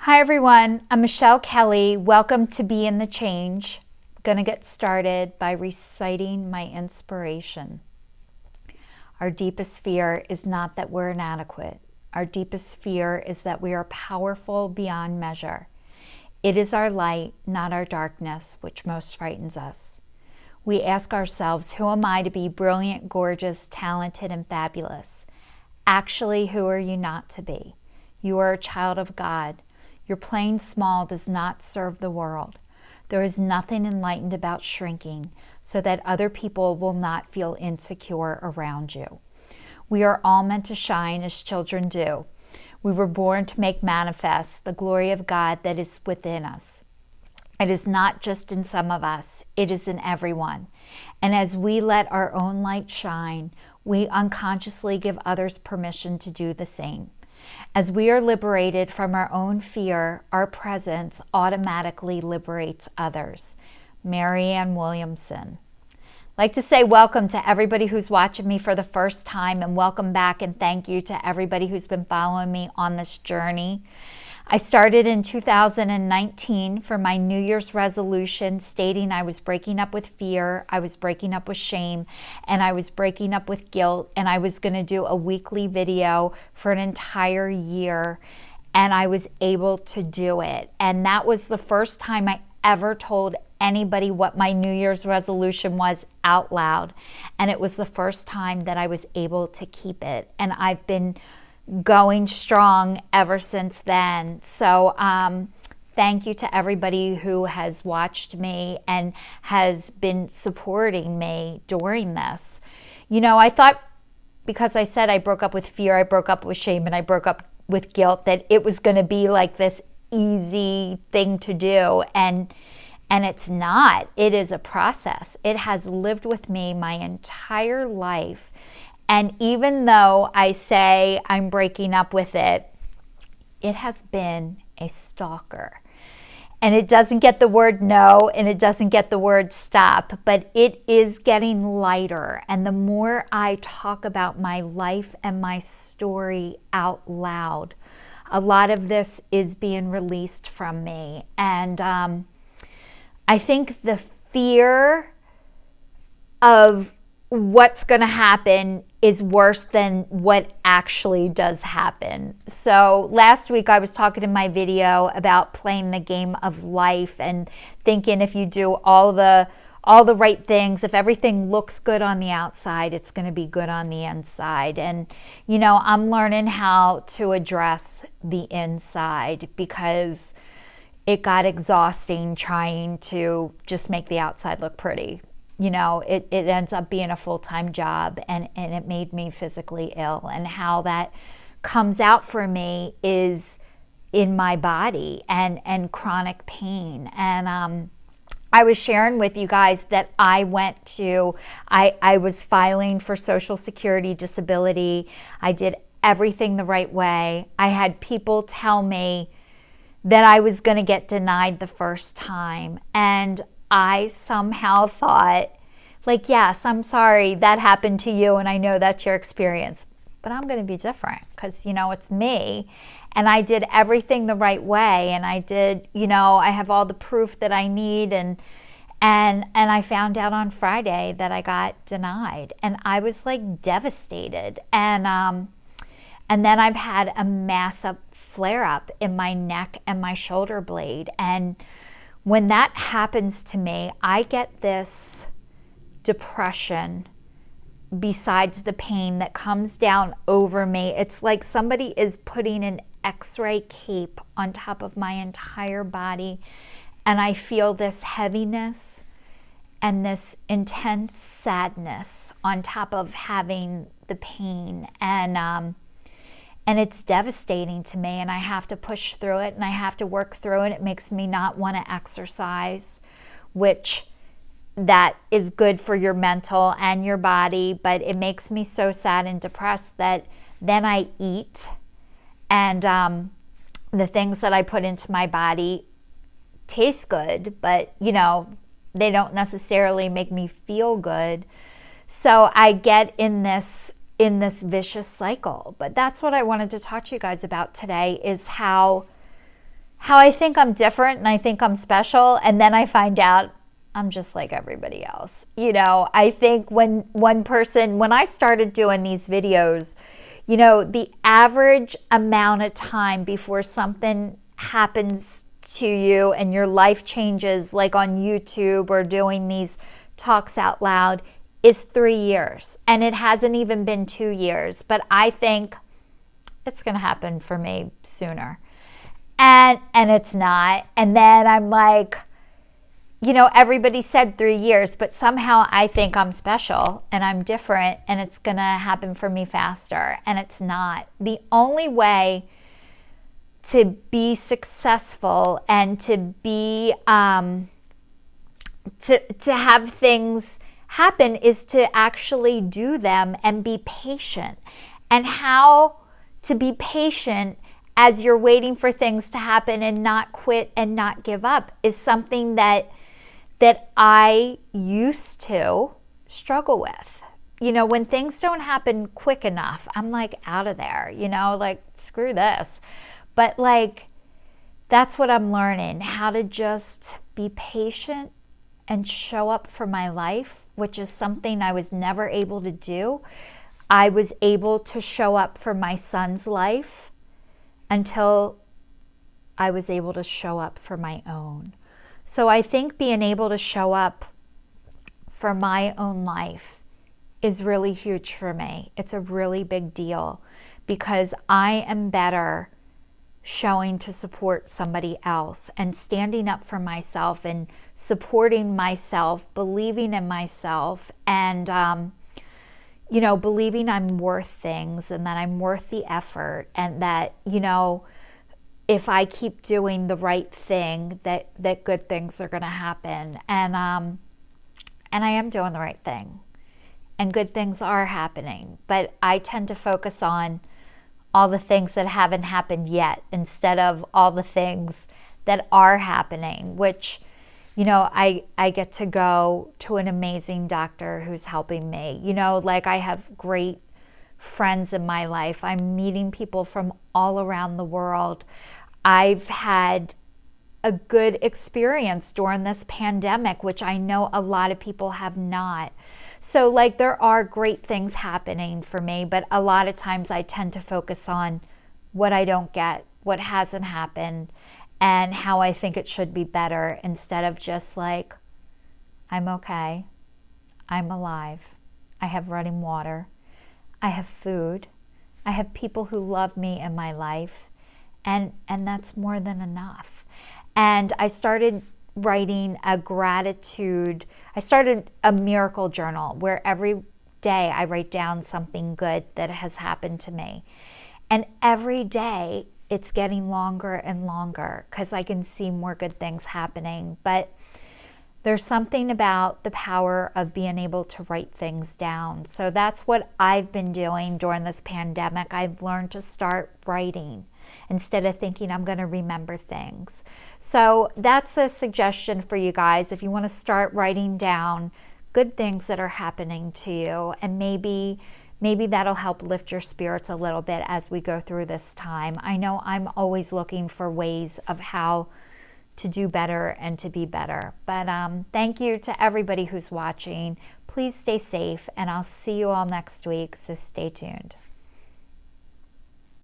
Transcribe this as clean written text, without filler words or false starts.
Hi everyone, I'm Michelle Kelly. Welcome to Be in the Change. I'm going to get started by reciting my inspiration. Our deepest fear is not that we're inadequate. Our deepest fear is that we are powerful beyond measure. It is our light, not our darkness, which most frightens us. We ask ourselves, who am I to be brilliant, gorgeous, talented, and fabulous? Actually, who are you not to be? You are a child of God. Your playing small does not serve the world. There is nothing enlightened about shrinking so that other people will not feel insecure around you. We are all meant to shine as children do. We were born to make manifest the glory of God that is within us. It is not just in some of us, it is in everyone. And as we let our own light shine, we unconsciously give others permission to do the same. As we are liberated from our own fear, our presence automatically liberates others. Marianne Williamson. I'd like to say welcome to everybody who's watching me for the first time, and welcome back, and thank you to everybody who's been following me on this journey. I started in 2019 for my New Year's resolution, stating I was breaking up with fear, I was breaking up with shame, and I was breaking up with guilt, and I was going to do a weekly video for an entire year, and I was able to do it. And that was the first time I ever told anybody what my New Year's resolution was out loud, and it was the first time that I was able to keep it, and I've been going strong ever since then. So thank you to everybody who has watched me and has been supporting me during this. You know, I thought, because I said I broke up with fear, I broke up with shame, and I broke up with guilt, that it was going to be like this easy thing to do, and it's not. It is a process. It has lived with me my entire life. And even though I say I'm breaking up with it, it has been a stalker. And it doesn't get the word no, and it doesn't get the word stop, but it is getting lighter. And the more I talk about my life and my story out loud, a lot of this is being released from me. And I think the fear of what's going to happen is worse than what actually does happen. So last week I was talking in my video about playing the game of life and thinking if you do all the right things, if everything looks good on the outside, it's going to be good on the inside. And you know, I'm learning how to address the inside, because it got exhausting trying to just make the outside look pretty. You know, it ends up being a full-time job, and it made me physically ill. And how that comes out for me is in my body and chronic pain. And I was sharing with you guys that I was filing for Social Security disability. I did everything the right way. I had people tell me that I was going to get denied the first time. And I somehow thought, like, yes, I'm sorry that happened to you, and I know that's your experience, but I'm going to be different, because, you know, it's me, and I did everything the right way, and I did, you know, I have all the proof that I need, and I found out on Friday that I got denied, and I was like devastated. And then I've had a massive flare-up in my neck and my shoulder blade, and when that happens to me, I get this depression besides the pain that comes down over me. It's like somebody is putting an X-ray cape on top of my entire body, and I feel this heaviness and this intense sadness on top of having the pain. And it's devastating to me, and I have to push through it, and I have to work through it. It makes me not want to exercise, which that is good for your mental and your body, but it makes me so sad and depressed that then I eat, and the things that I put into my body taste good, but, you know, they don't necessarily make me feel good. So I get in this vicious cycle. But that's what I wanted to talk to you guys about today, is how how I think I'm different and I think I'm special, and then I find out I'm just like everybody else. You know, I think when I started doing these videos, you know, the average amount of time before something happens to you and your life changes, like on YouTube or doing these talks out loud, is 3 years. And it hasn't even been 2 years, but I think it's going to happen for me sooner. And it's not. And then I'm like, you know, everybody said 3 years, but somehow I think I'm special and I'm different and it's going to happen for me faster. And it's not. The only way to be successful and to be, to have things happen is to actually do them and be patient. And how to be patient as you're waiting for things to happen and not quit and not give up is something that I used to struggle with. You know, when things don't happen quick enough, I'm like out of there, you know, like screw this. But like, that's what I'm learning, how to just be patient and show up for my life, which is something I was never able to do. I was able to show up for my son's life until I was able to show up for my own. So I think being able to show up for my own life is really huge for me. It's a really big deal because I am better showing to support somebody else and standing up for myself and supporting myself, believing in myself, and you know, believing I'm worth things and that I'm worth the effort, and that, you know, if I keep doing the right thing, that good things are going to happen. And I am doing the right thing and good things are happening, but I tend to focus on all the things that haven't happened yet instead of all the things that are happening, which, you know, I get to go to an amazing doctor who's helping me. You know, like I have great friends in my life. I'm meeting people from all around the world. I've had a good experience during this pandemic, which I know a lot of people have not. So like there are great things happening for me, but a lot of times I tend to focus on what I don't get, what hasn't happened, and how I think it should be better, instead of just like, I'm okay, I'm alive, I have running water, I have food, I have people who love me in my life, and that's more than enough. And I started writing a miracle journal where every day I write down something good that has happened to me. And every day it's getting longer and longer because I can see more good things happening. But there's something about the power of being able to write things down. So that's what I've been doing during this pandemic. I've learned to start writing instead of thinking I'm going to remember things. So that's a suggestion for you guys. If you want to start writing down good things that are happening to you, and maybe that'll help lift your spirits a little bit as we go through this time. I know I'm always looking for ways of how to do better and to be better. But thank you to everybody who's watching. Please stay safe, and I'll see you all next week, so stay tuned.